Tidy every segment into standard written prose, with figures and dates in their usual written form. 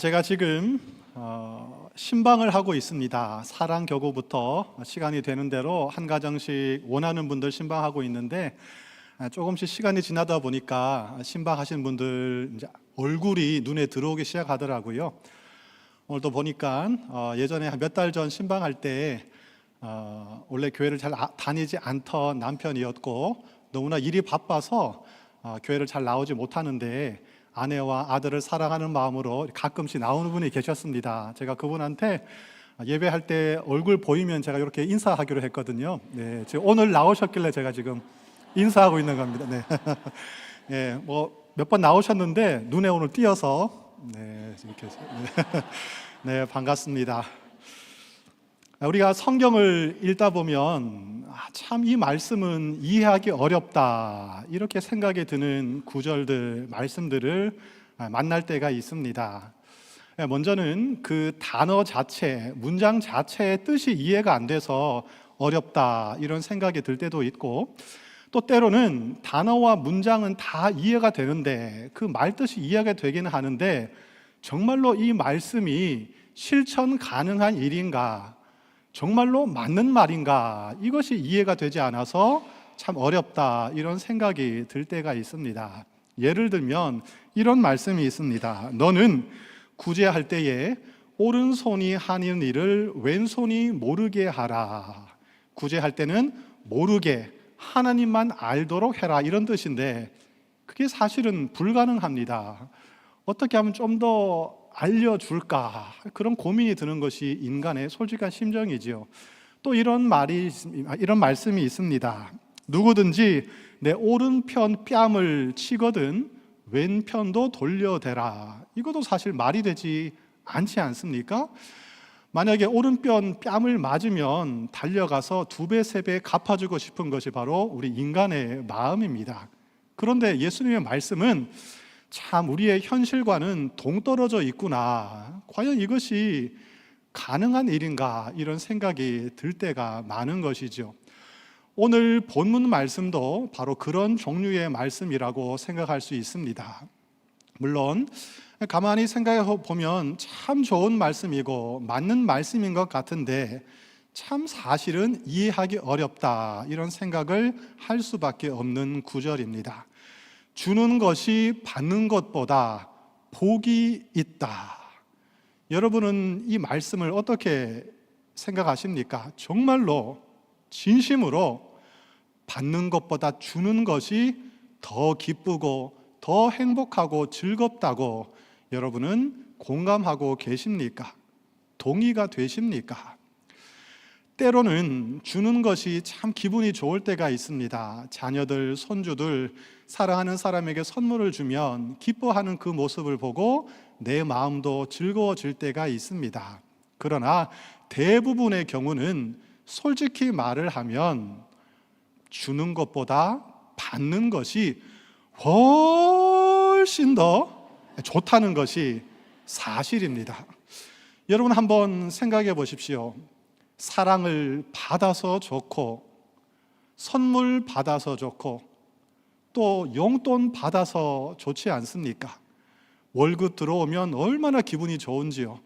제가 지금 신방을 하고 있습니다. 사랑교구부터 시간이 되는 대로 한 가정씩 원하는 분들 신방하고 있는데, 조금씩 시간이 지나다 보니까 신방하신 분들 이제 얼굴이 눈에 들어오기 시작하더라고요. 오늘도 보니까 예전에 몇 달 전 신방할 때 원래 교회를 잘 다니지 않던 남편이었고 너무나 일이 바빠서 교회를 잘 나오지 못하는데 아내와 아들을 사랑하는 마음으로 가끔씩 나오는 분이 계셨습니다. 제가 그분한테 예배할 때 얼굴 보이면 제가 이렇게 인사하기로 했거든요. 네, 지금 오늘 나오셨길래 제가 지금 인사하고 있는 겁니다. 네, 네, 뭐 몇 번 나오셨는데 눈에 오늘 띄어서 이렇게 네, 반갑습니다. 우리가 성경을 읽다 보면 참 이 말씀은 이해하기 어렵다 이렇게 생각이 드는 구절들, 말씀들을 만날 때가 있습니다. 먼저는 그 단어 자체, 문장 자체의 뜻이 이해가 안 돼서 어렵다 이런 생각이 들 때도 있고, 또 때로는 단어와 문장은 다 이해가 되는데 그 말뜻이 이해가 되기는 하는데 정말로 이 말씀이 실천 가능한 일인가, 정말로 맞는 말인가, 이것이 이해가 되지 않아서 참 어렵다 이런 생각이 들 때가 있습니다. 예를 들면 이런 말씀이 있습니다. 너는 구제할 때에 오른손이 하는 일을 왼손이 모르게 하라. 구제할 때는 모르게, 하나님만 알도록 해라 이런 뜻인데 그게 사실은 불가능합니다. 어떻게 하면 좀 더 알려줄까, 그런 고민이 드는 것이 인간의 솔직한 심정이지요. 또 이런 말씀이 있습니다. 누구든지 내 오른편 뺨을 치거든 왼편도 돌려대라. 이것도 사실 말이 되지 않지 않습니까? 만약에 오른편 뺨을 맞으면 달려가서 2배, 3배 갚아주고 싶은 것이 바로 우리 인간의 마음입니다. 그런데 예수님의 말씀은 참 우리의 현실과는 동떨어져 있구나, 과연 이것이 가능한 일인가 이런 생각이 들 때가 많은 것이죠. 오늘 본문 말씀도 바로 그런 종류의 말씀이라고 생각할 수 있습니다. 물론 가만히 생각해 보면 참 좋은 말씀이고 맞는 말씀인 것 같은데 참 사실은 이해하기 어렵다 이런 생각을 할 수밖에 없는 구절입니다. 주는 것이 받는 것보다 복이 있다. 여러분은 이 말씀을 어떻게 생각하십니까? 정말로 진심으로 받는 것보다 주는 것이 더 기쁘고 더 행복하고 즐겁다고 여러분은 공감하고 계십니까? 동의가 되십니까? 때로는 주는 것이 참 기분이 좋을 때가 있습니다. 자녀들, 손주들, 사랑하는 사람에게 선물을 주면 기뻐하는 그 모습을 보고 내 마음도 즐거워질 때가 있습니다. 그러나 대부분의 경우는 솔직히 말을 하면 주는 것보다 받는 것이 훨씬 더 좋다는 것이 사실입니다. 여러분 한번 생각해 보십시오. 사랑을 받아서 좋고, 선물 받아서 좋고, 또 용돈 받아서 좋지 않습니까? 월급 들어오면 얼마나 기분이 좋은지요.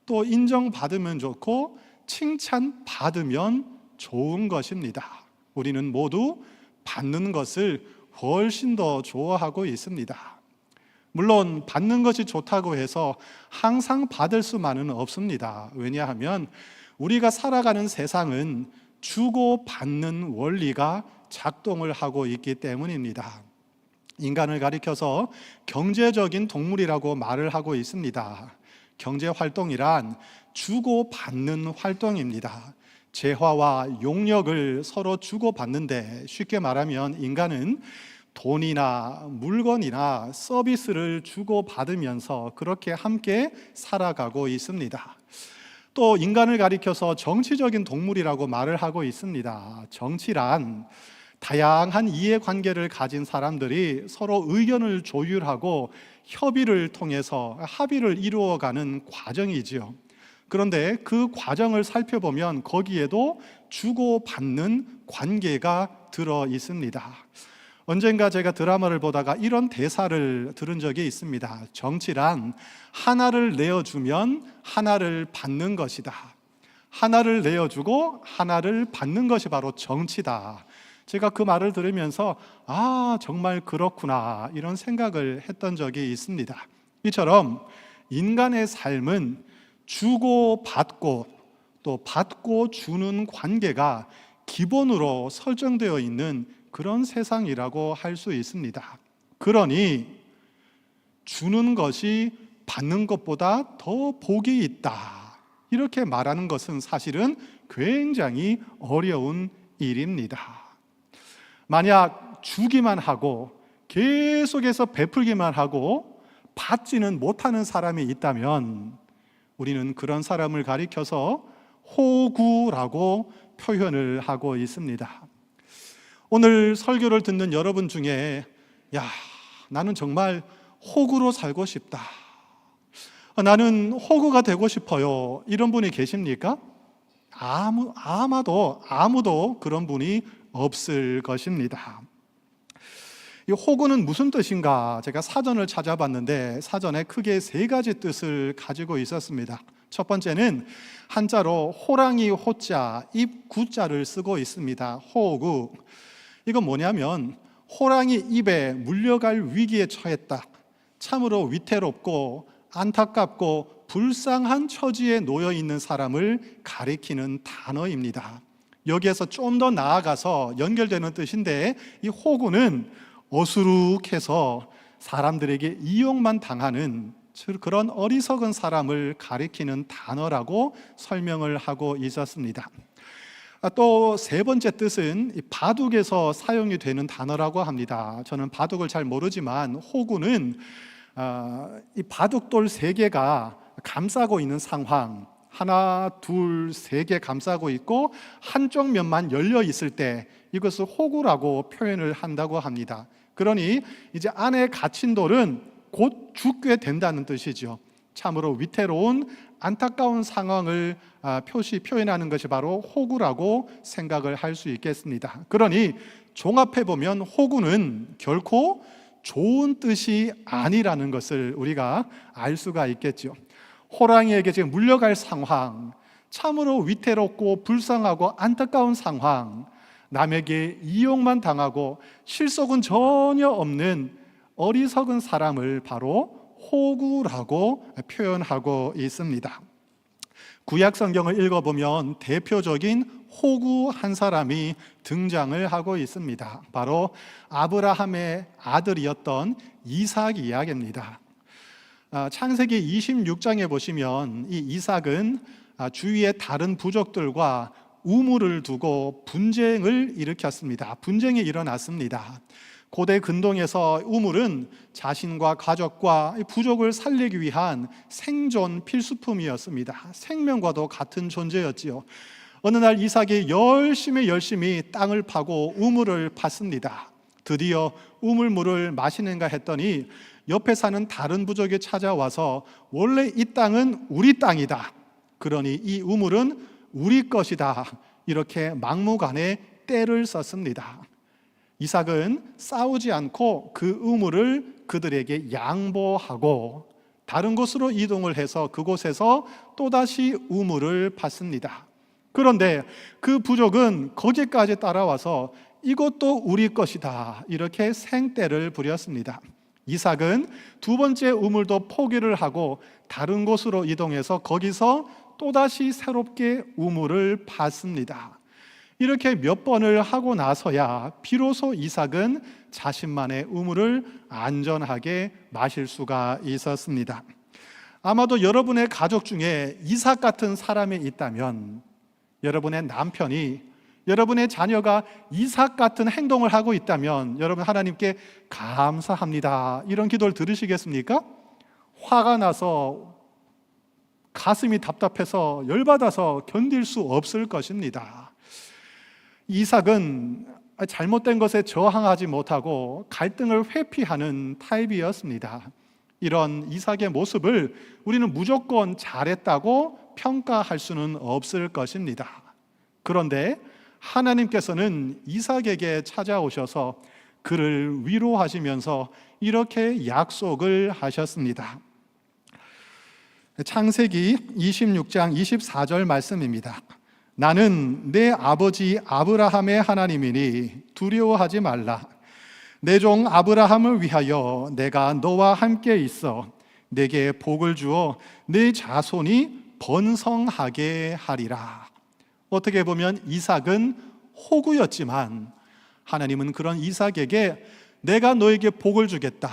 또 인정받으면 좋고 칭찬받으면 좋은 것입니다. 우리는 모두 받는 것을 훨씬 더 좋아하고 있습니다. 물론 받는 것이 좋다고 해서 항상 받을 수만은 없습니다. 왜냐하면 우리가 살아가는 세상은 주고받는 원리가 작동을 하고 있기 때문입니다. 인간을 가리켜서 경제적인 동물이라고 말을 하고 있습니다. 경제활동이란 주고받는 활동입니다. 재화와 용력을 서로 주고받는데, 쉽게 말하면 인간은 돈이나 물건이나 서비스를 주고받으면서 그렇게 함께 살아가고 있습니다. 또 인간을 가리켜서 정치적인 동물이라고 말을 하고 있습니다. 정치란 다양한 이해관계를 가진 사람들이 서로 의견을 조율하고 협의를 통해서 합의를 이루어가는 과정이지요. 그런데 그 과정을 살펴보면 거기에도 주고받는 관계가 들어 있습니다. 언젠가 제가 드라마를 보다가 이런 대사를 들은 적이 있습니다. 정치란 하나를 내어주면 하나를 받는 것이다. 하나를 내어주고 하나를 받는 것이 바로 정치다. 제가 그 말을 들으면서 정말 그렇구나 이런 생각을 했던 적이 있습니다. 이처럼 인간의 삶은 주고 받고 또 받고 주는 관계가 기본으로 설정되어 있는 그런 세상이라고 할 수 있습니다. 그러니 주는 것이 받는 것보다 더 복이 있다, 이렇게 말하는 것은 사실은 굉장히 어려운 일입니다. 만약 주기만 하고 계속해서 베풀기만 하고 받지는 못하는 사람이 있다면 우리는 그런 사람을 가리켜서 호구라고 표현을 하고 있습니다. 오늘 설교를 듣는 여러분 중에 나는 정말 호구로 살고 싶다, 나는 호구가 되고 싶어요, 이런 분이 계십니까? 아무도 그런 분이 없을 것입니다. 이 호구는 무슨 뜻인가? 제가 사전을 찾아봤는데 사전에 크게 세 가지 뜻을 가지고 있었습니다. 첫 번째는 한자로 호랑이 호자, 입 구자를 쓰고 있습니다. 호구. 이건 뭐냐면 호랑이 입에 물려갈 위기에 처했다, 참으로 위태롭고 안타깝고 불쌍한 처지에 놓여 있는 사람을 가리키는 단어입니다. 여기에서 좀 더 나아가서 연결되는 뜻인데, 이 호구는 어수룩해서 사람들에게 이용만 당하는 그런 어리석은 사람을 가리키는 단어라고 설명을 하고 있었습니다. 또 세 번째 뜻은 바둑에서 사용이 되는 단어라고 합니다. 저는 바둑을 잘 모르지만 호구는 이 바둑돌 세 개가 감싸고 있는 상황, 하나, 둘, 세 개 감싸고 있고 한쪽 면만 열려 있을 때 이것을 호구라고 표현을 한다고 합니다. 그러니 이제 안에 갇힌 돌은 곧 죽게 된다는 뜻이죠. 참으로 위태로운 안타까운 상황을 표현하는 것이 바로 호구라고 생각을 할 수 있겠습니다. 그러니 종합해 보면 호구는 결코 좋은 뜻이 아니라는 것을 우리가 알 수가 있겠죠. 호랑이에게 지금 물려갈 상황, 참으로 위태롭고 불쌍하고 안타까운 상황, 남에게 이용만 당하고 실속은 전혀 없는 어리석은 사람을 바로 호구라고 표현하고 있습니다. 구약 성경을 읽어보면 대표적인 호구 한 사람이 등장을 하고 있습니다. 바로 아브라함의 아들이었던 이삭 이야기입니다. 창세기 26장에 보시면 이 이삭은 주위의 다른 부족들과 우물을 두고 분쟁을 일으켰습니다. 분쟁이 일어났습니다. 고대 근동에서 우물은 자신과 가족과 부족을 살리기 위한 생존 필수품이었습니다. 생명과도 같은 존재였지요. 어느 날 이삭이 열심히 땅을 파고 우물을 팠습니다. 드디어 우물물을 마시는가 했더니 옆에 사는 다른 부족이 찾아와서 원래 이 땅은 우리 땅이다, 그러니 이 우물은 우리 것이다, 이렇게 막무가내 떼를 썼습니다. 이삭은 싸우지 않고 그 우물을 그들에게 양보하고 다른 곳으로 이동을 해서 그곳에서 또다시 우물을 팠습니다. 그런데 그 부족은 거기까지 따라와서 이것도 우리 것이다, 이렇게 생떼를 부렸습니다. 이삭은 두 번째 우물도 포기를 하고 다른 곳으로 이동해서 거기서 또다시 새롭게 우물을 팠습니다. 이렇게 몇 번을 하고 나서야 비로소 이삭은 자신만의 우물을 안전하게 마실 수가 있었습니다. 아마도 여러분의 가족 중에 이삭 같은 사람이 있다면, 여러분의 남편이, 여러분의 자녀가 이삭 같은 행동을 하고 있다면 여러분 하나님께 감사합니다, 이런 기도를 들으시겠습니까? 화가 나서 가슴이 답답해서 열받아서 견딜 수 없을 것입니다. 이삭은 잘못된 것에 저항하지 못하고 갈등을 회피하는 타입이었습니다. 이런 이삭의 모습을 우리는 무조건 잘했다고 평가할 수는 없을 것입니다. 그런데 하나님께서는 이삭에게 찾아오셔서 그를 위로하시면서 이렇게 약속을 하셨습니다. 창세기 26장 24절 말씀입니다. 나는 내 아버지 아브라함의 하나님이니 두려워하지 말라. 내 종 아브라함을 위하여 내가 너와 함께 있어 내게 복을 주어 내 자손이 번성하게 하리라. 어떻게 보면 이삭은 호구였지만 하나님은 그런 이삭에게 내가 너에게 복을 주겠다,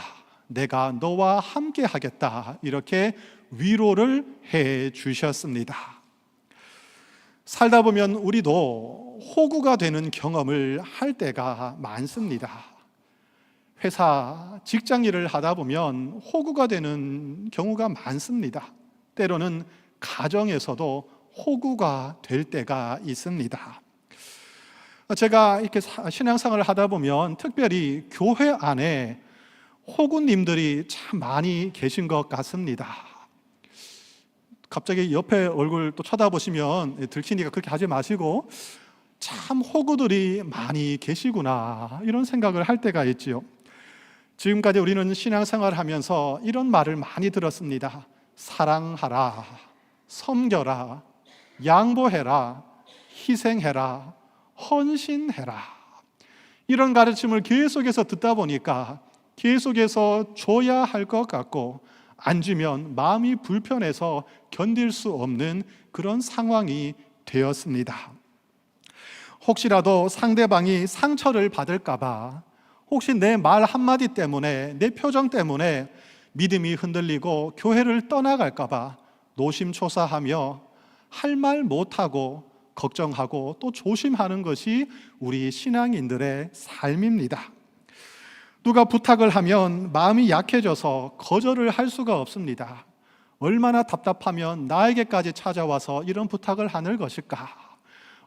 내가 너와 함께 하겠다, 이렇게 위로를 해 주셨습니다. 살다 보면 우리도 호구가 되는 경험을 할 때가 많습니다. 회사, 직장 일을 하다 보면 호구가 되는 경우가 많습니다. 때로는 가정에서도 호구가 될 때가 있습니다. 제가 이렇게 신앙생활을 하다 보면 특별히 교회 안에 호구님들이 참 많이 계신 것 같습니다. 갑자기 옆에 얼굴 또 쳐다보시면 들키니까 그렇게 하지 마시고 참 호구들이 많이 계시구나, 이런 생각을 할 때가 있지요. 지금까지 우리는 신앙생활을 하면서 이런 말을 많이 들었습니다. 사랑하라, 섬겨라, 양보해라, 희생해라, 헌신해라. 이런 가르침을 계속해서 듣다 보니까 계속해서 줘야 할 것 같고 안 주면 마음이 불편해서 견딜 수 없는 그런 상황이 되었습니다. 혹시라도 상대방이 상처를 받을까 봐, 혹시 내 말 한마디 때문에, 내 표정 때문에 믿음이 흔들리고 교회를 떠나갈까 봐 노심초사하며 할 말 못하고 걱정하고 또 조심하는 것이 우리 신앙인들의 삶입니다. 누가 부탁을 하면 마음이 약해져서 거절을 할 수가 없습니다. 얼마나 답답하면 나에게까지 찾아와서 이런 부탁을 하는 것일까?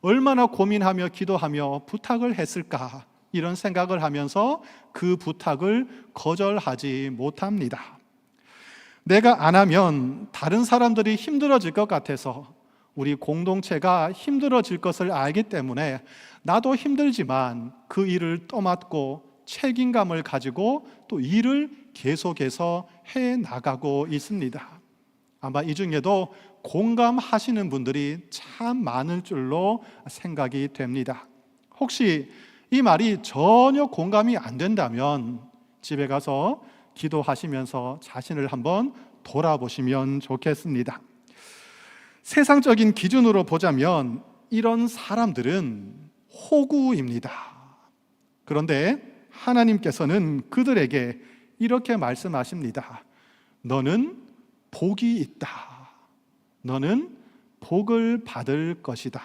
얼마나 고민하며 기도하며 부탁을 했을까? 이런 생각을 하면서 그 부탁을 거절하지 못합니다. 내가 안 하면 다른 사람들이 힘들어질 것 같아서, 우리 공동체가 힘들어질 것을 알기 때문에 나도 힘들지만 그 일을 떠맡고 책임감을 가지고 또 일을 계속해서 해 나가고 있습니다. 아마 이 중에도 공감하시는 분들이 참 많을 줄로 생각이 됩니다. 혹시 이 말이 전혀 공감이 안 된다면 집에 가서 기도하시면서 자신을 한번 돌아보시면 좋겠습니다. 세상적인 기준으로 보자면 이런 사람들은 호구입니다. 그런데 하나님께서는 그들에게 이렇게 말씀하십니다. 너는 복이 있다. 너는 복을 받을 것이다.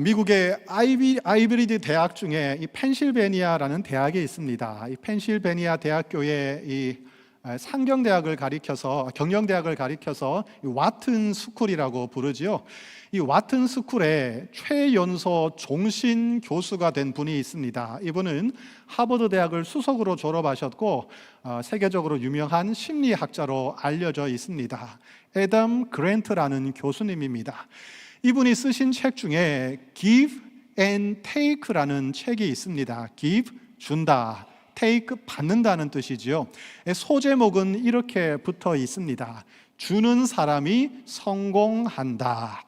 미국의 아이브리드 대학 중에 이 펜실베니아라는 대학이 있습니다. 이 펜실베니아 대학교의 이 상경대학을 가리켜서, 경영대학을 가리켜서 이 와튼 스쿨이라고 부르지요. 이 와튼 스쿨의 최연소 종신 교수가 된 분이 있습니다. 이분은 하버드 대학을 수석으로 졸업하셨고 세계적으로 유명한 심리학자로 알려져 있습니다. 애덤 그랜트라는 교수님입니다. 이분이 쓰신 책 중에 Give and Take라는 책이 있습니다. Give, 준다, Take, 받는다는 뜻이지요. 소제목은 이렇게 붙어 있습니다. 주는 사람이 성공한다.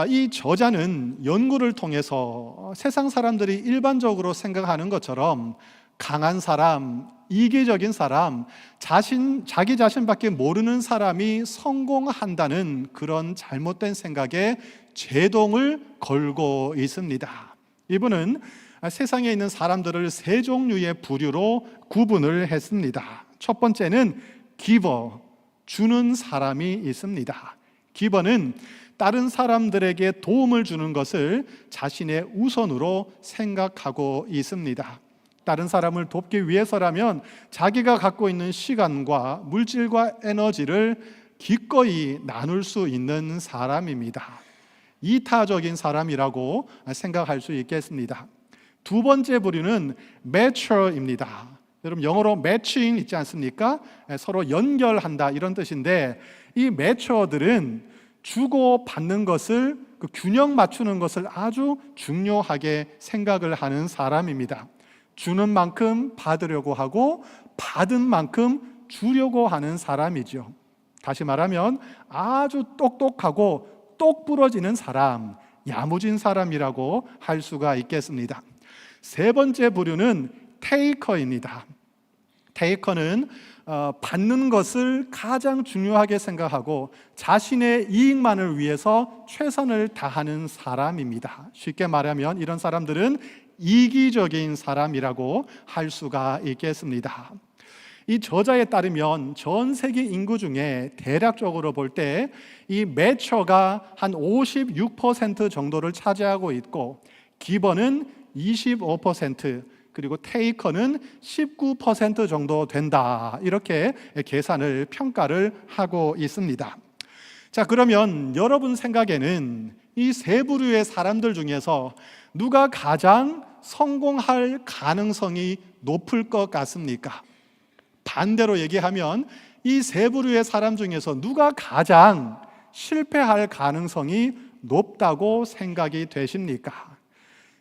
이 저자는 연구를 통해서 세상 사람들이 일반적으로 생각하는 것처럼 강한 사람, 이기적인 사람, 자기 자신밖에 모르는 사람이 성공한다는 그런 잘못된 생각에 제동을 걸고 있습니다. 이분은 세상에 있는 사람들을 세 종류의 부류로 구분을 했습니다. 첫 번째는 기버, 주는 사람이 있습니다. 기버는 다른 사람들에게 도움을 주는 것을 자신의 우선으로 생각하고 있습니다. 다른 사람을 돕기 위해서라면 자기가 갖고 있는 시간과 물질과 에너지를 기꺼이 나눌 수 있는 사람입니다. 이타적인 사람이라고 생각할 수 있겠습니다. 두 번째 부류는 matcher입니다. 여러분 영어로 matching 있지 않습니까? 서로 연결한다 이런 뜻인데 이 matcher들은 주고 받는 것을, 그 균형 맞추는 것을 아주 중요하게 생각을 하는 사람입니다. 주는 만큼 받으려고 하고 받은 만큼 주려고 하는 사람이죠. 다시 말하면 아주 똑똑하고 똑 부러지는 사람, 야무진 사람이라고 할 수가 있겠습니다. 세 번째 부류는 테이커입니다. 테이커는 받는 것을 가장 중요하게 생각하고 자신의 이익만을 위해서 최선을 다하는 사람입니다. 쉽게 말하면 이런 사람들은 이기적인 사람이라고 할 수가 있겠습니다. 이 저자에 따르면 전 세계 인구 중에 대략적으로 볼 때 이 매처가 한 56% 정도를 차지하고 있고 기버는 25%, 그리고 테이커는 19% 정도 된다, 이렇게 계산을 평가를 하고 있습니다. 자, 그러면 여러분 생각에는 이 세 부류의 사람들 중에서 누가 가장 성공할 가능성이 높을 것 같습니까? 반대로 얘기하면 이 세 부류의 사람 중에서 누가 가장 실패할 가능성이 높다고 생각이 되십니까?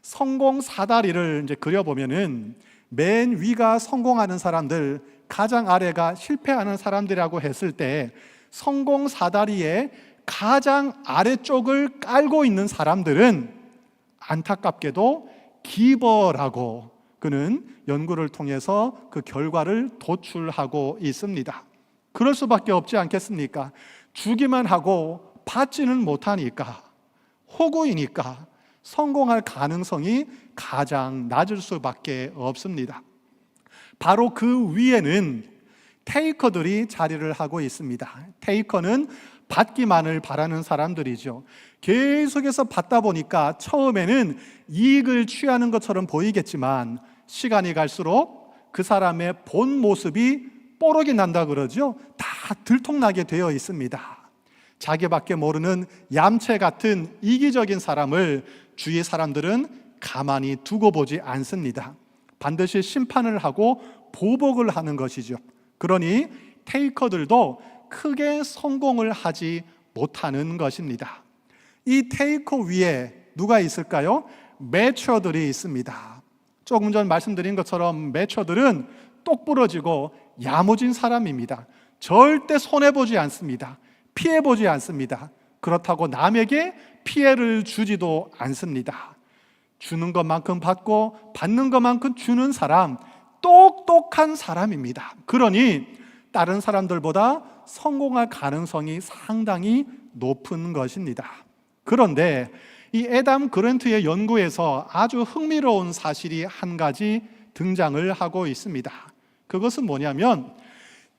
성공 사다리를 이제 그려보면은 맨 위가 성공하는 사람들, 가장 아래가 실패하는 사람들이라고 했을 때 성공 사다리의 가장 아래쪽을 깔고 있는 사람들은 안타깝게도 기버라고 그는 연구를 통해서 그 결과를 도출하고 있습니다. 그럴 수밖에 없지 않겠습니까? 주기만 하고 받지는 못하니까, 호구이니까 성공할 가능성이 가장 낮을 수밖에 없습니다. 바로 그 위에는 테이커들이 자리를 하고 있습니다. 테이커는 받기만을 바라는 사람들이죠. 계속해서 받다 보니까 처음에는 이익을 취하는 것처럼 보이겠지만 시간이 갈수록 그 사람의 본 모습이 뽀록이 난다 그러죠. 다 들통나게 되어 있습니다. 자기밖에 모르는 얌체 같은 이기적인 사람을 주위 사람들은 가만히 두고 보지 않습니다. 반드시 심판을 하고 보복을 하는 것이죠. 그러니 테이커들도 크게 성공을 하지 못하는 것입니다. 이 테이커 위에 누가 있을까요? 매처들이 있습니다. 조금 전 말씀드린 것처럼 매처들은 똑부러지고 야무진 사람입니다. 절대 손해보지 않습니다. 피해보지 않습니다. 그렇다고 남에게 피해를 주지도 않습니다. 주는 것만큼 받고 받는 것만큼 주는 사람, 똑똑한 사람입니다. 그러니 다른 사람들보다 성공할 가능성이 상당히 높은 것입니다. 그런데 이 애담 그랜트의 연구에서 아주 흥미로운 사실이 한 가지 등장을 하고 있습니다. 그것은 뭐냐면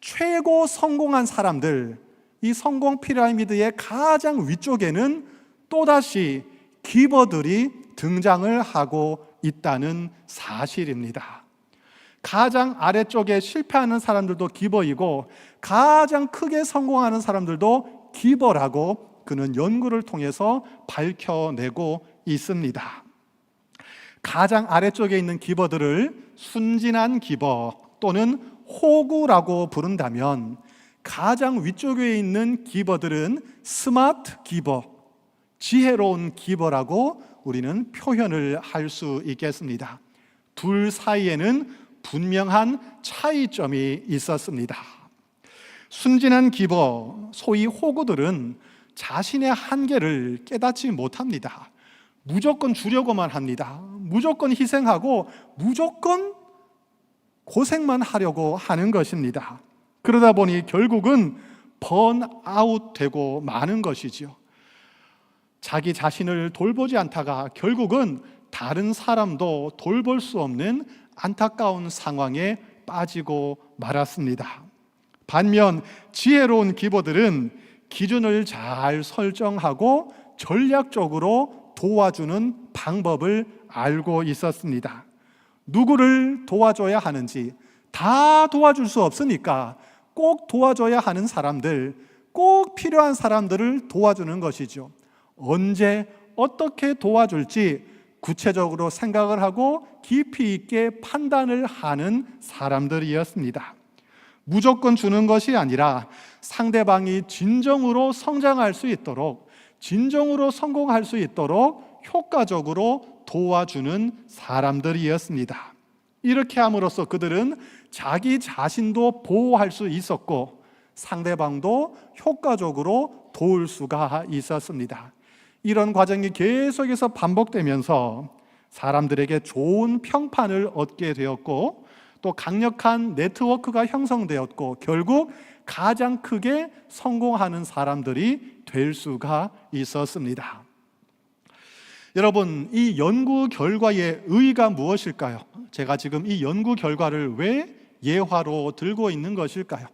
최고 성공한 사람들, 이 성공 피라미드의 가장 위쪽에는 또다시 기버들이 등장을 하고 있다는 사실입니다. 가장 아래쪽에 실패하는 사람들도 기버이고 가장 크게 성공하는 사람들도 기버라고 그는 연구를 통해서 밝혀내고 있습니다. 가장 아래쪽에 있는 기버들을 순진한 기버 또는 호구라고 부른다면 가장 위쪽에 있는 기버들은 스마트 기버, 지혜로운 기버라고 우리는 표현을 할 수 있겠습니다. 둘 사이에는 분명한 차이점이 있었습니다. 순진한 기버, 소위 호구들은 자신의 한계를 깨닫지 못합니다. 무조건 주려고만 합니다. 무조건 희생하고 무조건 고생만 하려고 하는 것입니다. 그러다 보니 결국은 번아웃 되고 마는 것이죠. 자기 자신을 돌보지 않다가 결국은 다른 사람도 돌볼 수 없는 안타까운 상황에 빠지고 말았습니다. 반면 지혜로운 기버들은 기준을 잘 설정하고 전략적으로 도와주는 방법을 알고 있었습니다. 누구를 도와줘야 하는지, 다 도와줄 수 없으니까 꼭 도와줘야 하는 사람들, 꼭 필요한 사람들을 도와주는 것이죠. 언제 어떻게 도와줄지 구체적으로 생각을 하고 깊이 있게 판단을 하는 사람들이었습니다. 무조건 주는 것이 아니라 상대방이 진정으로 성장할 수 있도록, 진정으로 성공할 수 있도록 효과적으로 도와주는 사람들이었습니다. 이렇게 함으로써 그들은 자기 자신도 보호할 수 있었고 상대방도 효과적으로 도울 수가 있었습니다. 이런 과정이 계속해서 반복되면서 사람들에게 좋은 평판을 얻게 되었고 또 강력한 네트워크가 형성되었고 결국 가장 크게 성공하는 사람들이 될 수가 있었습니다. 여러분, 이 연구 결과의 의의가 무엇일까요? 제가 지금 이 연구 결과를 왜 예화로 들고 있는 것일까요?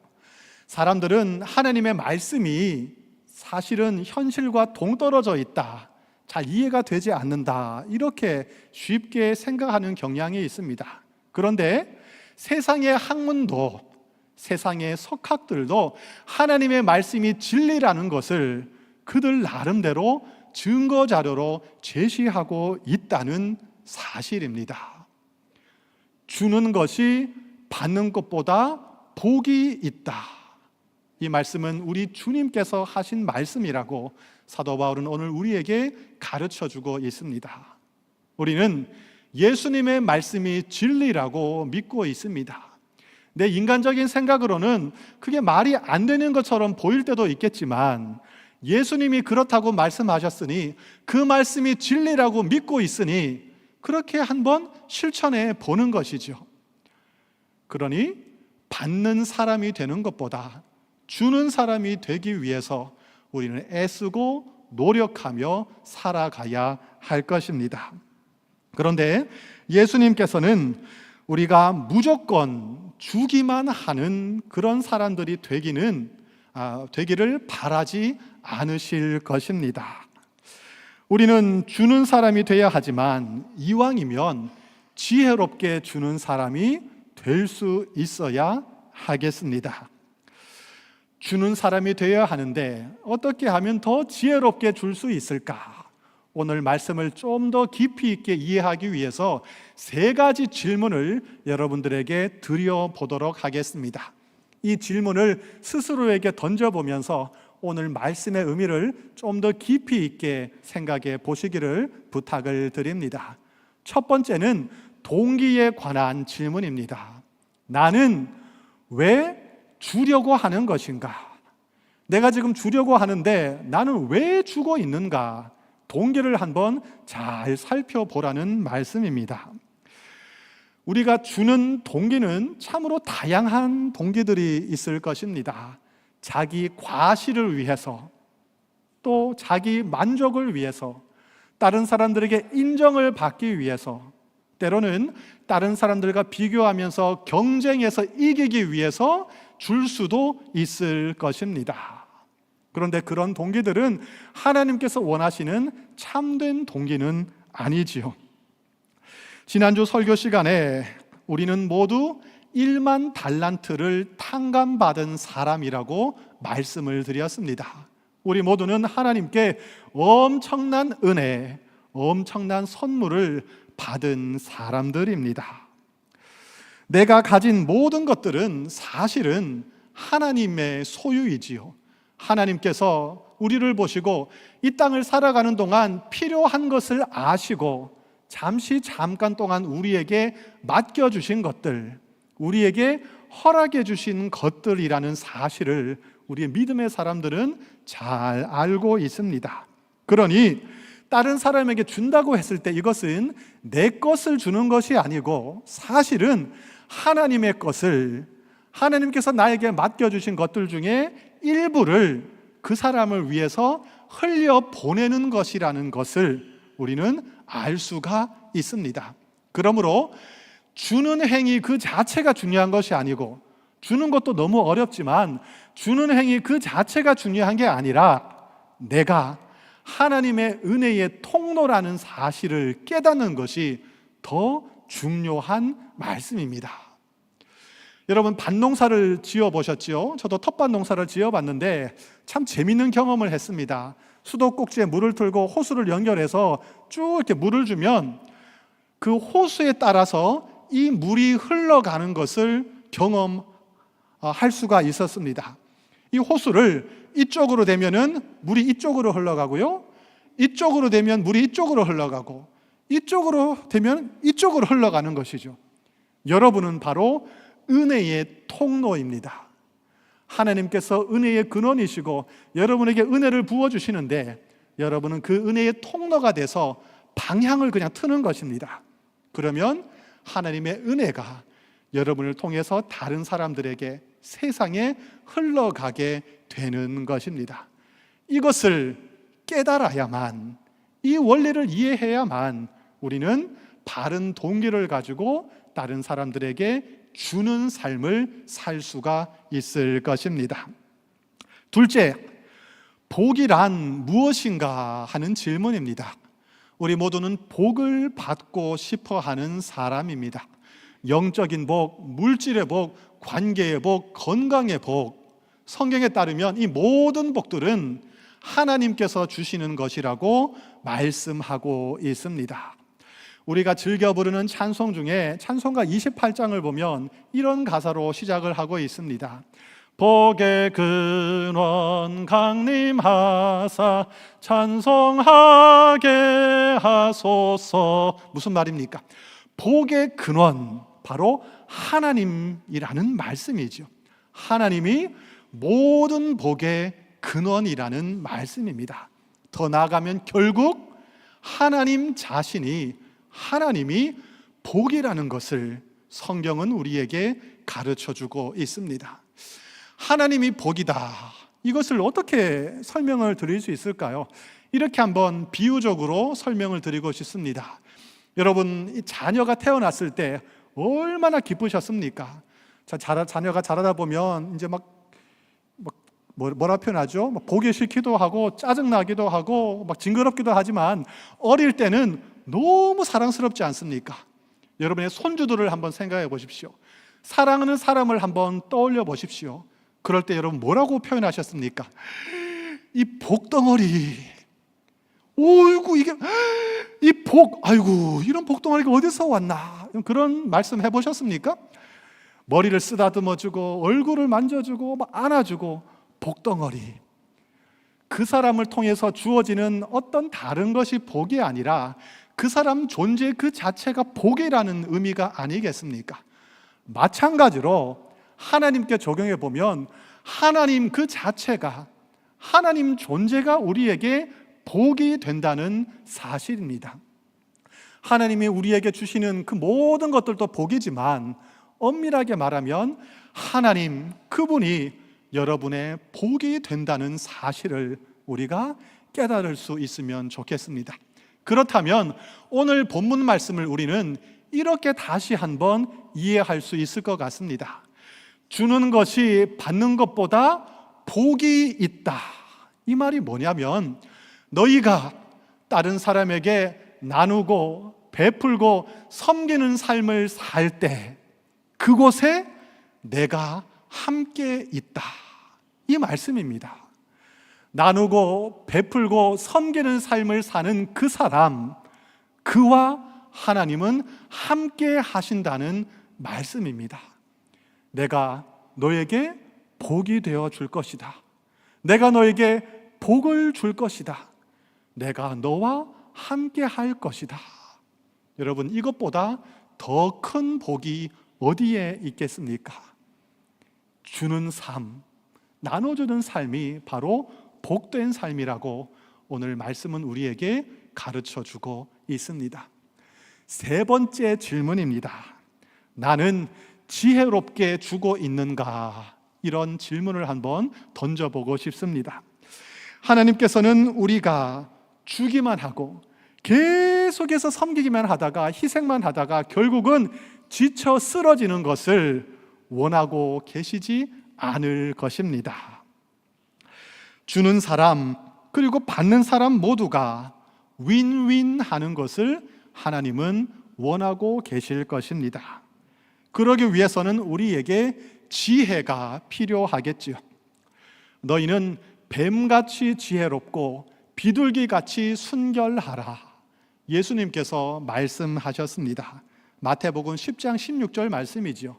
사람들은 하나님의 말씀이 사실은 현실과 동떨어져 있다, 잘 이해가 되지 않는다, 이렇게 쉽게 생각하는 경향이 있습니다. 그런데 세상의 학문도, 세상의 석학들도 하나님의 말씀이 진리라는 것을 그들 나름대로 증거 자료로 제시하고 있다는 사실입니다. 주는 것이 받는 것보다 복이 있다. 이 말씀은 우리 주님께서 하신 말씀이라고 사도 바울은 오늘 우리에게 가르쳐주고 있습니다. 우리는 예수님의 말씀이 진리라고 믿고 있습니다. 내 인간적인 생각으로는 그게 말이 안 되는 것처럼 보일 때도 있겠지만 예수님이 그렇다고 말씀하셨으니 그 말씀이 진리라고 믿고 있으니 그렇게 한번 실천해 보는 것이죠. 그러니 받는 사람이 되는 것보다 주는 사람이 되기 위해서 우리는 애쓰고 노력하며 살아가야 할 것입니다. 그런데 예수님께서는 우리가 무조건 주기만 하는 그런 사람들이 되기를 바라지 않으실 것입니다. 우리는 주는 사람이 되어야 하지만 이왕이면 지혜롭게 주는 사람이 될 수 있어야 하겠습니다. 주는 사람이 되어야 하는데 어떻게 하면 더 지혜롭게 줄 수 있을까? 오늘 말씀을 좀 더 깊이 있게 이해하기 위해서 3가지 질문을 여러분들에게 드려보도록 하겠습니다. 이 질문을 스스로에게 던져보면서 오늘 말씀의 의미를 좀 더 깊이 있게 생각해 보시기를 부탁을 드립니다. 첫 번째는 동기에 관한 질문입니다. 나는 왜 주려고 하는 것인가? 내가 지금 주려고 하는데 나는 왜 주고 있는가? 동기를 한번 잘 살펴보라는 말씀입니다. 우리가 주는 동기는 참으로 다양한 동기들이 있을 것입니다. 자기 과시를 위해서, 또 자기 만족을 위해서, 다른 사람들에게 인정을 받기 위해서, 때로는 다른 사람들과 비교하면서 경쟁해서 이기기 위해서 줄 수도 있을 것입니다. 그런데 그런 동기들은 하나님께서 원하시는 참된 동기는 아니지요. 지난주 설교 시간에 우리는 모두 1만 달란트를 탕감받은 사람이라고 말씀을 드렸습니다. 우리 모두는 하나님께 엄청난 은혜, 엄청난 선물을 받은 사람들입니다. 내가 가진 모든 것들은 사실은 하나님의 소유이지요. 하나님께서 우리를 보시고 이 땅을 살아가는 동안 필요한 것을 아시고 잠깐 동안 우리에게 맡겨주신 것들, 우리에게 허락해 주신 것들이라는 사실을 우리의 믿음의 사람들은 잘 알고 있습니다. 그러니 다른 사람에게 준다고 했을 때 이것은 내 것을 주는 것이 아니고 사실은 하나님의 것을, 하나님께서 나에게 맡겨주신 것들 중에 일부를 그 사람을 위해서 흘려보내는 것이라는 것을 우리는 알 수가 있습니다. 그러므로 주는 행위 그 자체가 중요한 것이 아니고, 주는 것도 너무 어렵지만 주는 행위 그 자체가 중요한 게 아니라 내가 하나님의 은혜의 통로라는 사실을 깨닫는 것이 더 중요한 말씀입니다. 여러분, 밭농사를 지어보셨죠? 저도 텃밭농사를 지어봤는데 참 재밌는 경험을 했습니다. 수도꼭지에 물을 틀고 호수를 연결해서 쭉 이렇게 물을 주면 그 호수에 따라서 이 물이 흘러가는 것을 경험할 수가 있었습니다. 이 호수를 이쪽으로 대면은 물이 이쪽으로 흘러가고요, 이쪽으로 되면 물이 이쪽으로 흘러가고, 이쪽으로 되면 이쪽으로 흘러가는 것이죠. 여러분은 바로 은혜의 통로입니다. 하나님께서 은혜의 근원이시고 여러분에게 은혜를 부어주시는데, 여러분은 그 은혜의 통로가 돼서 방향을 그냥 트는 것입니다. 그러면 하나님의 은혜가 여러분을 통해서 다른 사람들에게, 세상에 흘러가게 되는 것입니다. 이것을 깨달아야만, 이 원리를 이해해야만 우리는 바른 동기를 가지고 다른 사람들에게 주는 삶을 살 수가 있을 것입니다. 둘째, 복이란 무엇인가 하는 질문입니다. 우리 모두는 복을 받고 싶어 하는 사람입니다. 영적인 복, 물질의 복, 관계의 복, 건강의 복. 성경에 따르면 이 모든 복들은 하나님께서 주시는 것이라고 말씀하고 있습니다. 우리가 즐겨 부르는 찬송 중에 찬송가 28장을 보면 이런 가사로 시작을 하고 있습니다. 복의 근원 강림하사 찬송하게 하소서. 무슨 말입니까? 복의 근원, 바로 하나님이라는 말씀이죠. 하나님이 모든 복의 근원이라는 말씀입니다. 더 나아가면 결국 하나님 자신이, 하나님이 복이라는 것을 성경은 우리에게 가르쳐주고 있습니다. 하나님이 복이다, 이것을 어떻게 설명을 드릴 수 있을까요? 이렇게 한번 비유적으로 설명을 드리고 싶습니다. 여러분, 자녀가 태어났을 때 얼마나 기쁘셨습니까? 자녀가 자라다 보면 이제 뭐라 표현하죠? 보기 싫기도 하고 짜증나기도 하고 막 징그럽기도 하지만 어릴 때는 너무 사랑스럽지 않습니까? 여러분의 손주들을 한번 생각해 보십시오. 사랑하는 사람을 한번 떠올려 보십시오. 그럴 때 여러분 뭐라고 표현하셨습니까? 이 복덩어리, 어이구 이게 이 복, 아이고 이런 복덩어리가 어디서 왔나, 그런 말씀 해보셨습니까? 머리를 쓰다듬어주고 얼굴을 만져주고 막 안아주고, 복덩어리. 그 사람을 통해서 주어지는 어떤 다른 것이 복이 아니라 그 사람 존재 그 자체가 복이라는 의미가 아니겠습니까? 마찬가지로 하나님께 적용해 보면 하나님 그 자체가, 하나님 존재가 우리에게 복이 된다는 사실입니다. 하나님이 우리에게 주시는 그 모든 것들도 복이지만 엄밀하게 말하면 하나님 그분이 여러분의 복이 된다는 사실을 우리가 깨달을 수 있으면 좋겠습니다. 그렇다면 오늘 본문 말씀을 우리는 이렇게 다시 한번 이해할 수 있을 것 같습니다. 주는 것이 받는 것보다 복이 있다. 이 말이 뭐냐면, 너희가 다른 사람에게 나누고 베풀고 섬기는 삶을 살 때 그곳에 내가 함께 있다, 이 말씀입니다. 나누고 베풀고 섬기는 삶을 사는 그 사람, 그와 하나님은 함께 하신다는 말씀입니다. 내가 너에게 복이 되어 줄 것이다. 내가 너에게 복을 줄 것이다. 내가 너와 함께 할 것이다. 여러분, 이것보다 더 큰 복이 어디에 있겠습니까? 주는 삶, 나눠주는 삶이 바로 복된 삶이라고 오늘 말씀은 우리에게 가르쳐주고 있습니다. 세 번째 질문입니다. 나는 지혜롭게 주고 있는가? 이런 질문을 한번 던져보고 싶습니다. 하나님께서는 우리가 주기만 하고 계속해서 섬기기만 하다가 희생만 하다가 결국은 지쳐 쓰러지는 것을 원하고 계시지 않을 것입니다. 주는 사람 그리고 받는 사람 모두가 윈윈 하는 것을 하나님은 원하고 계실 것입니다. 그러기 위해서는 우리에게 지혜가 필요하겠지요. 너희는 뱀같이 지혜롭고 비둘기같이 순결하라. 예수님께서 말씀하셨습니다. 마태복음 10장 16절 말씀이지요.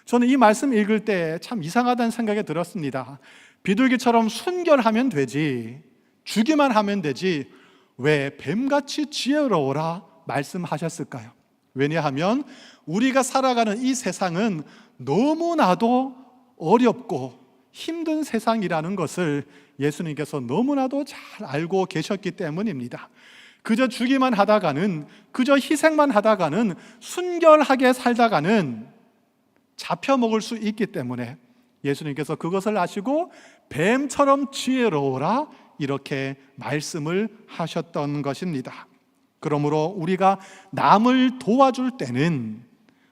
저는 이 말씀 읽을 때 참 이상하다는 생각이 들었습니다. 비둘기처럼 순결하면 되지, 주기만 하면 되지 왜 뱀같이 지혜로워라 말씀하셨을까요? 왜냐하면 우리가 살아가는 이 세상은 너무나도 어렵고 힘든 세상이라는 것을 예수님께서 너무나도 잘 알고 계셨기 때문입니다. 그저 주기만 하다가는, 그저 희생만 하다가는, 순결하게 살다가는 잡혀먹을 수 있기 때문에 예수님께서 그것을 아시고 뱀처럼 지혜로워라 이렇게 말씀을 하셨던 것입니다. 그러므로 우리가 남을 도와줄 때는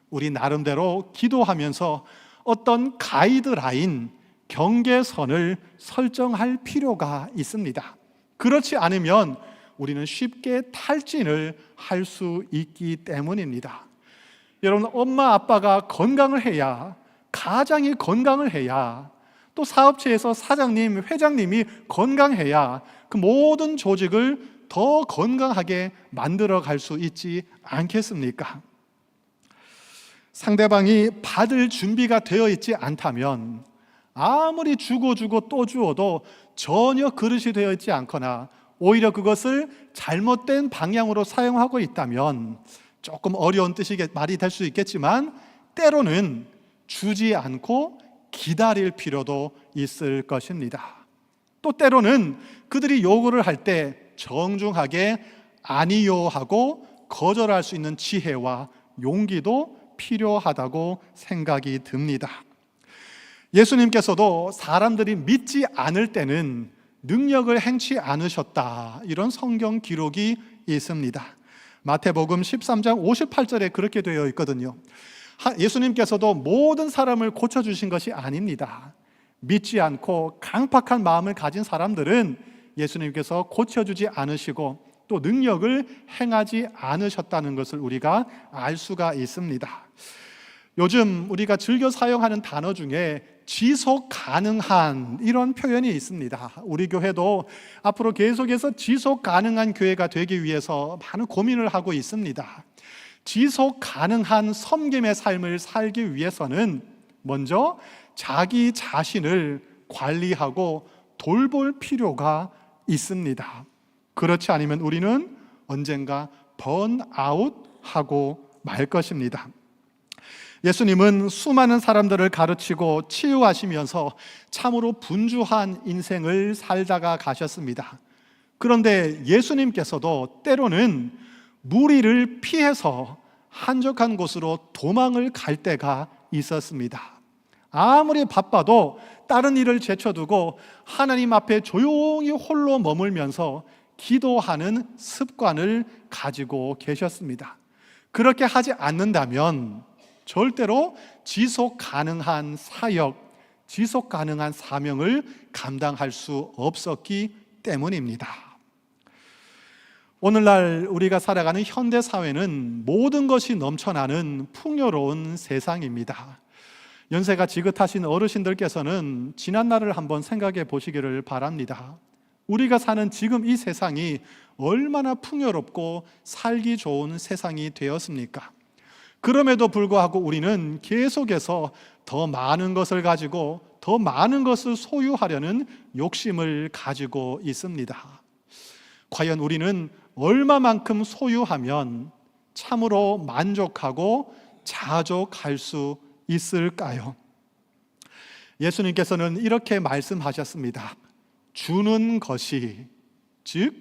우리 나름대로 기도하면서 어떤 가이드라인, 경계선을 설정할 필요가 있습니다. 그렇지 않으면 우리는 쉽게 탈진을 할 수 있기 때문입니다. 여러분, 엄마 아빠가 건강을 해야, 가장이 건강을 해야, 또 사업체에서 사장님, 회장님이 건강해야 그 모든 조직을 더 건강하게 만들어 갈 수 있지 않겠습니까? 상대방이 받을 준비가 되어 있지 않다면 아무리 주고 또 주어도 전혀 그릇이 되어 있지 않거나 오히려 그것을 잘못된 방향으로 사용하고 있다면 조금 어려운 뜻이 말이 될 수 있겠지만 때로는 주지 않고 기다릴 필요도 있을 것입니다. 또 때로는 그들이 요구를 할 때 정중하게 아니요 하고 거절할 수 있는 지혜와 용기도 필요하다고 생각이 듭니다. 예수님께서도 사람들이 믿지 않을 때는 능력을 행치 않으셨다, 이런 성경 기록이 있습니다. 마태복음 13장 58절에 그렇게 되어 있거든요. 예수님께서도 모든 사람을 고쳐주신 것이 아닙니다. 믿지 않고 강팍한 마음을 가진 사람들은 예수님께서 고쳐주지 않으시고 또 능력을 행하지 않으셨다는 것을 우리가 알 수가 있습니다. 요즘 우리가 즐겨 사용하는 단어 중에 지속 가능한 이런 표현이 있습니다. 우리 교회도 앞으로 계속해서 지속 가능한 교회가 되기 위해서 많은 고민을 하고 있습니다. 지속 가능한 섬김의 삶을 살기 위해서는 먼저 자기 자신을 관리하고 돌볼 필요가 있습니다. 그렇지 않으면 우리는 언젠가 번아웃하고 말 것입니다. 예수님은 수많은 사람들을 가르치고 치유하시면서 참으로 분주한 인생을 살다가 가셨습니다. 그런데 예수님께서도 때로는 무리를 피해서 한적한 곳으로 도망을 갈 때가 있었습니다. 아무리 바빠도 다른 일을 제쳐두고 하나님 앞에 조용히 홀로 머물면서 기도하는 습관을 가지고 계셨습니다. 그렇게 하지 않는다면 절대로 지속 가능한 사역, 지속 가능한 사명을 감당할 수 없었기 때문입니다. 오늘날 우리가 살아가는 현대 사회는 모든 것이 넘쳐나는 풍요로운 세상입니다. 연세가 지긋하신 어르신들께서는 지난 날을 한번 생각해 보시기를 바랍니다. 우리가 사는 지금 이 세상이 얼마나 풍요롭고 살기 좋은 세상이 되었습니까? 그럼에도 불구하고 우리는 계속해서 더 많은 것을 가지고 더 많은 것을 소유하려는 욕심을 가지고 있습니다. 과연 우리는 얼마만큼 소유하면 참으로 만족하고 자족할 수 있을까요? 예수님께서는 이렇게 말씀하셨습니다. 주는 것이, 즉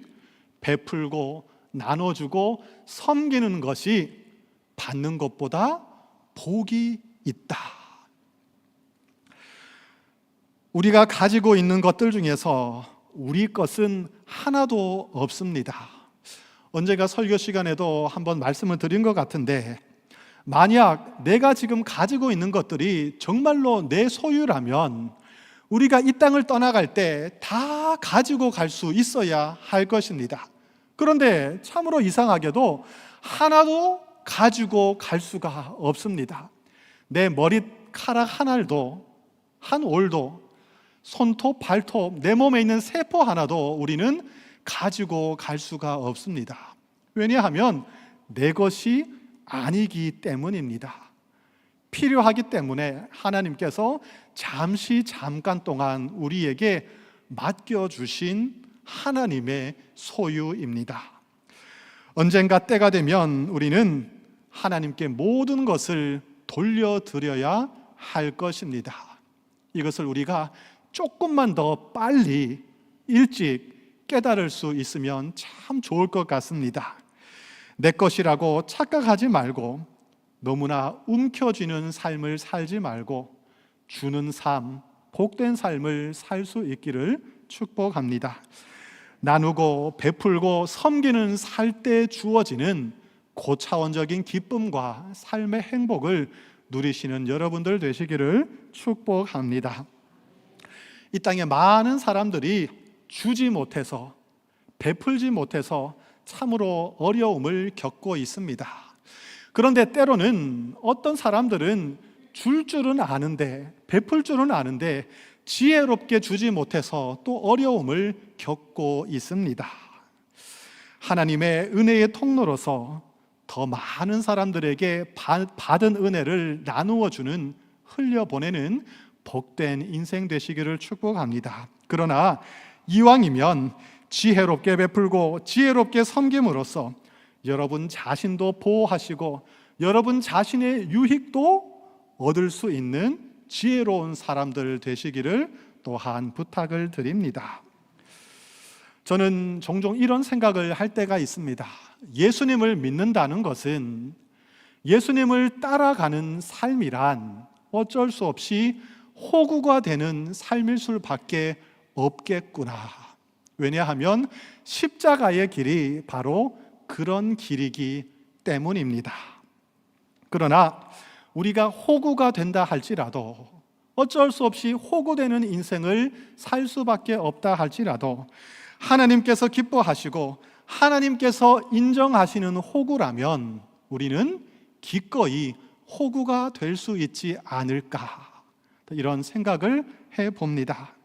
베풀고 나눠주고 섬기는 것이 받는 것보다 복이 있다. 우리가 가지고 있는 것들 중에서 우리 것은 하나도 없습니다. 언젠가 설교 시간에도 한번 말씀을 드린 것 같은데, 만약 내가 지금 가지고 있는 것들이 정말로 내 소유라면 우리가 이 땅을 떠나갈 때 다 가지고 갈 수 있어야 할 것입니다. 그런데 참으로 이상하게도 하나도 가지고 갈 수가 없습니다. 내 머리카락 한 알도, 한 올도, 손톱, 발톱, 내 몸에 있는 세포 하나도 우리는 가지고 갈 수가 없습니다. 왜냐하면 내 것이 아니기 때문입니다. 필요하기 때문에 하나님께서 잠깐 동안 우리에게 맡겨주신 하나님의 소유입니다. 언젠가 때가 되면 우리는 하나님께 모든 것을 돌려드려야 할 것입니다. 이것을 우리가 조금만 더 빨리 일찍 깨달을 수 있으면 참 좋을 것 같습니다. 내 것이라고 착각하지 말고 너무나 움켜쥐는 삶을 살지 말고 주는 삶, 복된 삶을 살 수 있기를 축복합니다. 나누고 베풀고 섬기는 살 때 주어지는 고차원적인 기쁨과 삶의 행복을 누리시는 여러분들 되시기를 축복합니다. 이 땅에 많은 사람들이 주지 못해서, 베풀지 못해서 참으로 어려움을 겪고 있습니다. 그런데 때로는 어떤 사람들은 줄 줄은 아는데, 베풀 줄은 아는데 지혜롭게 주지 못해서 또 어려움을 겪고 있습니다. 하나님의 은혜의 통로로서 더 많은 사람들에게 받은 은혜를 나누어 주는, 흘려보내는 복된 인생 되시기를 축복합니다. 그러나 이왕이면 지혜롭게 베풀고 지혜롭게 섬김으로써 여러분 자신도 보호하시고 여러분 자신의 유익도 얻을 수 있는 지혜로운 사람들 되시기를 또한 부탁을 드립니다. 저는 종종 이런 생각을 할 때가 있습니다. 예수님을 믿는다는 것은, 예수님을 따라가는 삶이란 어쩔 수 없이 호구가 되는 삶일 수밖에 없겠구나. 왜냐하면 십자가의 길이 바로 그런 길이기 때문입니다. 그러나 우리가 호구가 된다 할지라도, 어쩔 수 없이 호구되는 인생을 살 수밖에 없다 할지라도 하나님께서 기뻐하시고 하나님께서 인정하시는 호구라면 우리는 기꺼이 호구가 될 수 있지 않을까, 이런 생각을 해봅니다.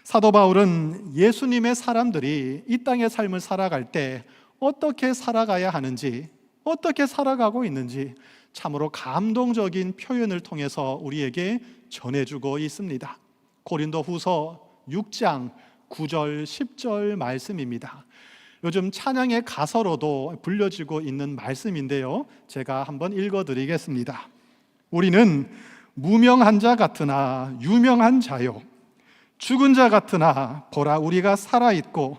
사도 바울은 예수님의 사람들이 이 땅의 삶을 살아갈 때 어떻게 살아가야 하는지, 어떻게 살아가고 있는지 참으로 감동적인 표현을 통해서 우리에게 전해주고 있습니다. 고린도 후서 6장 9절 10절 말씀입니다. 요즘 찬양의 가사로도 불려지고 있는 말씀인데요, 제가 한번 읽어드리겠습니다. 우리는 무명한 자 같으나 유명한 자요, 죽은 자 같으나 보라 우리가 살아있고,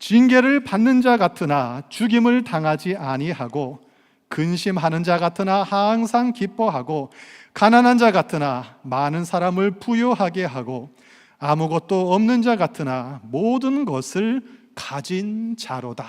징계를 받는 자 같으나 죽임을 당하지 아니하고, 근심하는 자 같으나 항상 기뻐하고, 가난한 자 같으나 많은 사람을 부유하게 하고, 아무것도 없는 자 같으나 모든 것을 가진 자로다.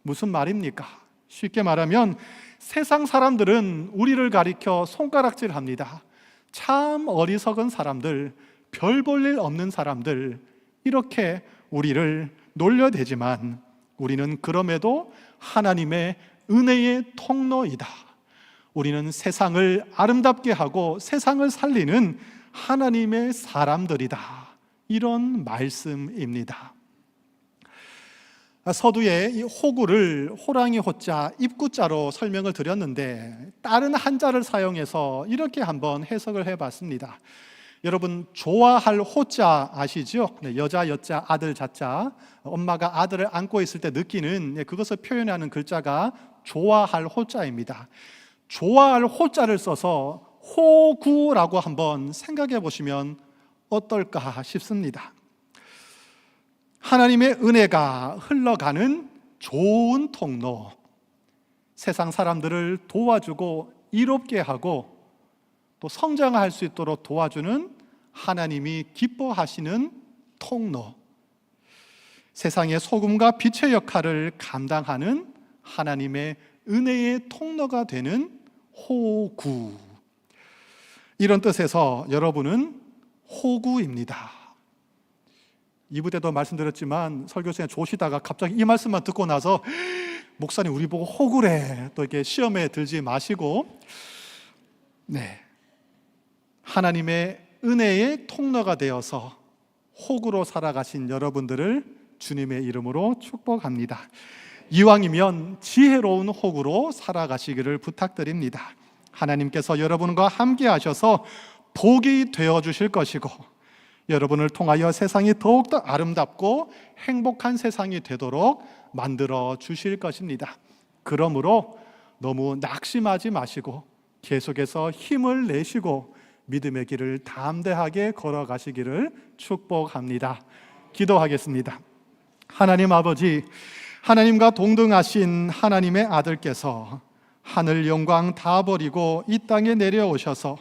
무슨 말입니까? 쉽게 말하면 세상 사람들은 우리를 가리켜 손가락질합니다. 참 어리석은 사람들, 별 볼 일 없는 사람들, 이렇게 우리를 놀려대지만 우리는 그럼에도 하나님의 은혜의 통로이다. 우리는 세상을 아름답게 하고 세상을 살리는 하나님의 사람들이다. 이런 말씀입니다. 서두에 이 호구를 호랑이 호자, 입구자로 설명을 드렸는데 다른 한자를 사용해서 이렇게 한번 해석을 해봤습니다. 여러분 좋아할 호자 아시죠? 여자 여자 아들 자자, 엄마가 아들을 안고 있을 때 느끼는 그것을 표현하는 글자가 좋아할 호자입니다. 좋아할 호자를 써서 호구라고 한번 생각해 보시면 어떨까 싶습니다. 하나님의 은혜가 흘러가는 좋은 통로, 세상 사람들을 도와주고 이롭게 하고 또 성장할 수 있도록 도와주는 하나님이 기뻐하시는 통로, 세상의 소금과 빛의 역할을 감당하는 하나님의 은혜의 통로가 되는 호구, 이런 뜻에서 여러분은 호구입니다. 2부 때도 말씀드렸지만 설교 시간에 조시다가 갑자기 이 말씀만 듣고 나서 목사님 우리 보고 호구래, 또 이렇게 시험에 들지 마시고, 하나님의 은혜의 통로가 되어서 호구로 살아가신 여러분들을 주님의 이름으로 축복합니다. 이왕이면 지혜로운 호구로 살아가시기를 부탁드립니다. 하나님께서 여러분과 함께 하셔서 복이 되어 주실 것이고, 여러분을 통하여 세상이 더욱더 아름답고 행복한 세상이 되도록 만들어 주실 것입니다. 그러므로 너무 낙심하지 마시고 계속해서 힘을 내시고 믿음의 길을 담대하게 걸어가시기를 축복합니다. 기도하겠습니다. 하나님 아버지, 하나님과 동등하신 하나님의 아들께서 하늘 영광 다 버리고 이 땅에 내려오셔서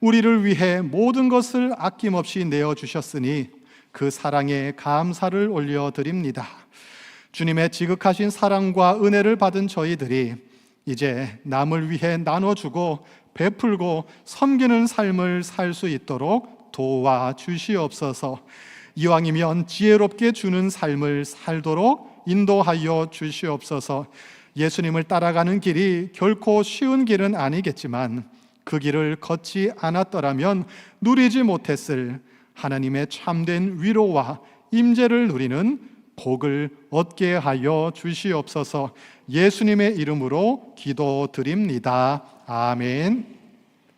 우리를 위해 모든 것을 아낌없이 내어주셨으니 그 사랑에 감사를 올려드립니다. 주님의 지극하신 사랑과 은혜를 받은 저희들이 이제 남을 위해 나눠주고 베풀고 섬기는 삶을 살 수 있도록 도와주시옵소서. 이왕이면 지혜롭게 주는 삶을 살도록 인도하여 주시옵소서. 예수님을 따라가는 길이 결코 쉬운 길은 아니겠지만 그 길을 걷지 않았더라면 누리지 못했을 하나님의 참된 위로와 임재를 누리는 복을 얻게 하여 주시옵소서. 예수님의 이름으로 기도드립니다. 아멘.